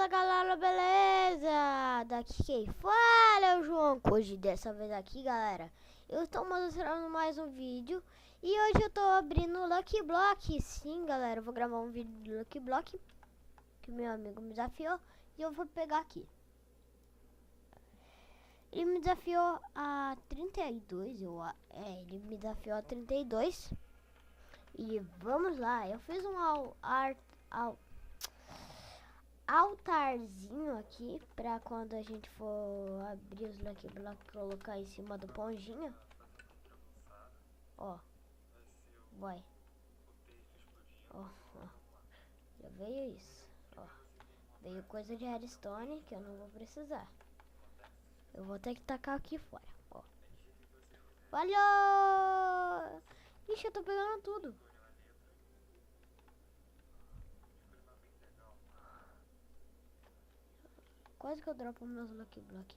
Fala galera, beleza? Daqui quem fala é o João. Hoje dessa vez aqui, galera, eu estou mostrando mais um vídeo. E hoje eu tô abrindo o Lucky Block. Sim, galera, eu vou gravar um vídeo do Lucky Block que meu amigo me desafiou. E eu vou pegar aqui. Ele me desafiou a 32, ele me desafiou a 32. E vamos lá, eu fiz um altarzinho aqui pra quando a gente for abrir os Lucky Block, colocar em cima do ponjinho. Ó, vai. Ó, já veio isso. Ó, veio coisa de redstone que eu não vou precisar. Eu vou ter que tacar aqui fora. Ó, valeu! Ixi, eu tô pegando tudo. Quase que eu dropo meus Lucky Block.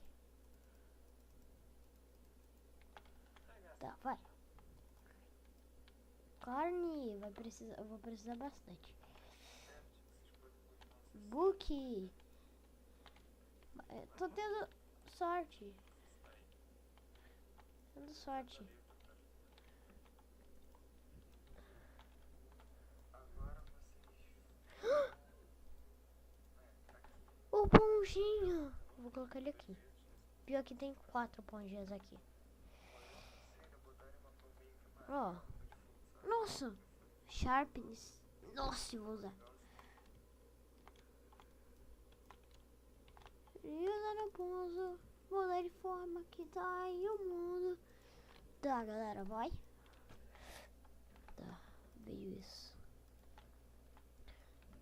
Tá, vai. Carne, eu vou precisar bastante. Book. Tô tendo sorte. Tendo sorte. O ponjinho. Vou colocar ele aqui. Pior que tem 4 ponjinhas aqui. Ó. Nossa. Sharpness. Nossa, eu vou usar. E usar o pouso. Vou dar de forma que tá aí o mundo. Tá, galera, vai. Tá, veio isso.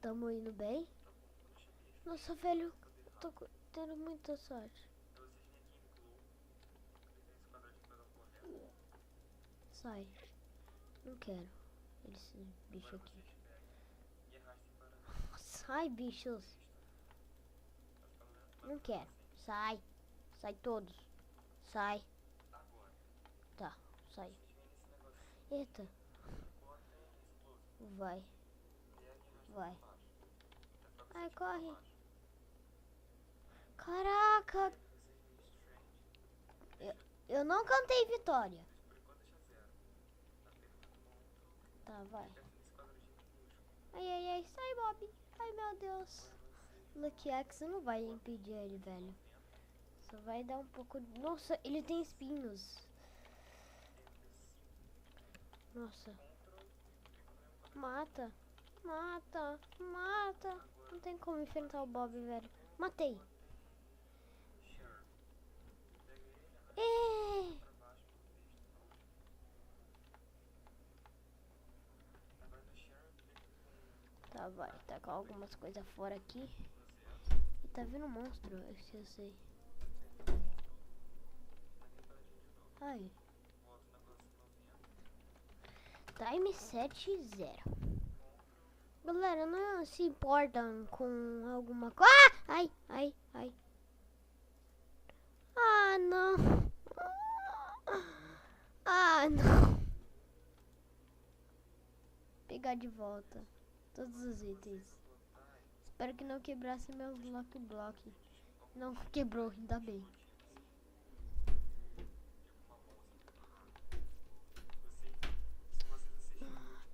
Tamo indo bem. Nossa, velho, eu tô tendo muita sorte. Sai. Não quero. Esse bicho aqui. Sai, bichos. Não quero. Sai. Sai todos. Sai. Tá, sai. Eita. Vai. Vai. Ai, corre. Caraca. Eu não cantei vitória. Tá, vai. Ai, ai, ai. Sai, Bob. Ai, meu Deus. Lucky Axe não vai impedir ele, velho. Só vai dar um pouco... Nossa, ele tem espinhos. Nossa. Mata. Mata. Mata. Não tem como enfrentar o Bob, velho. Matei. Tá, vai. Tá com algumas coisas fora aqui. E tá vindo um monstro, esse eu sei. Ai. Time 7-0. Galera, não se importam com alguma coisa. Ah! Ai, ai, ai. Ah, não. Ah, não. Pegar de volta todos os itens. Espero que não quebrasse meus Lucky Block. Não quebrou, ainda bem.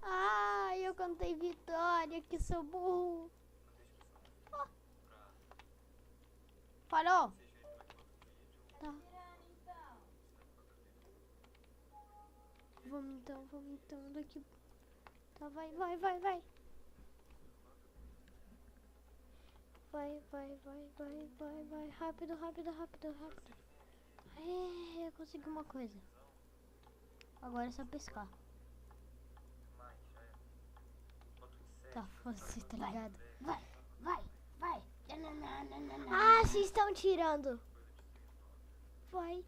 Ah, eu cantei vitória, que sou burro. Oh. Parou. Tá. Vamos então daqui. Tá, vai. Vai. Vai, rápido. Aê, eu consegui uma coisa. Agora é só pescar. Tá, você tá ligado? Vai. Ah, vocês estão tirando. Vai.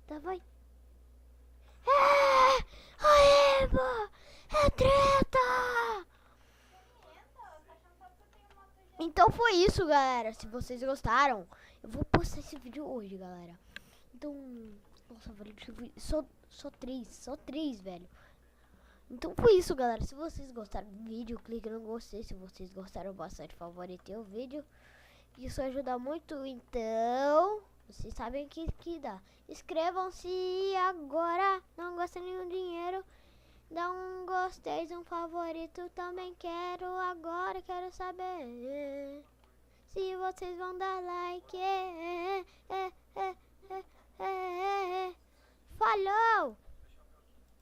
Tá, vai. Eba! É treta! Então foi isso, galera. Se vocês gostaram, eu vou postar esse vídeo hoje, galera. Então, nossa, velho, só três, velho. Então foi isso, galera. Se vocês gostaram do vídeo, clique no gostei. Se vocês gostaram bastante, favoritei o vídeo. Isso ajuda muito, então vocês sabem que dá. Inscrevam-se agora. Não gastem nenhum dinheiro. Dá um gostei, um favorito. Também quero agora. Quero saber se vocês vão dar like. Falou!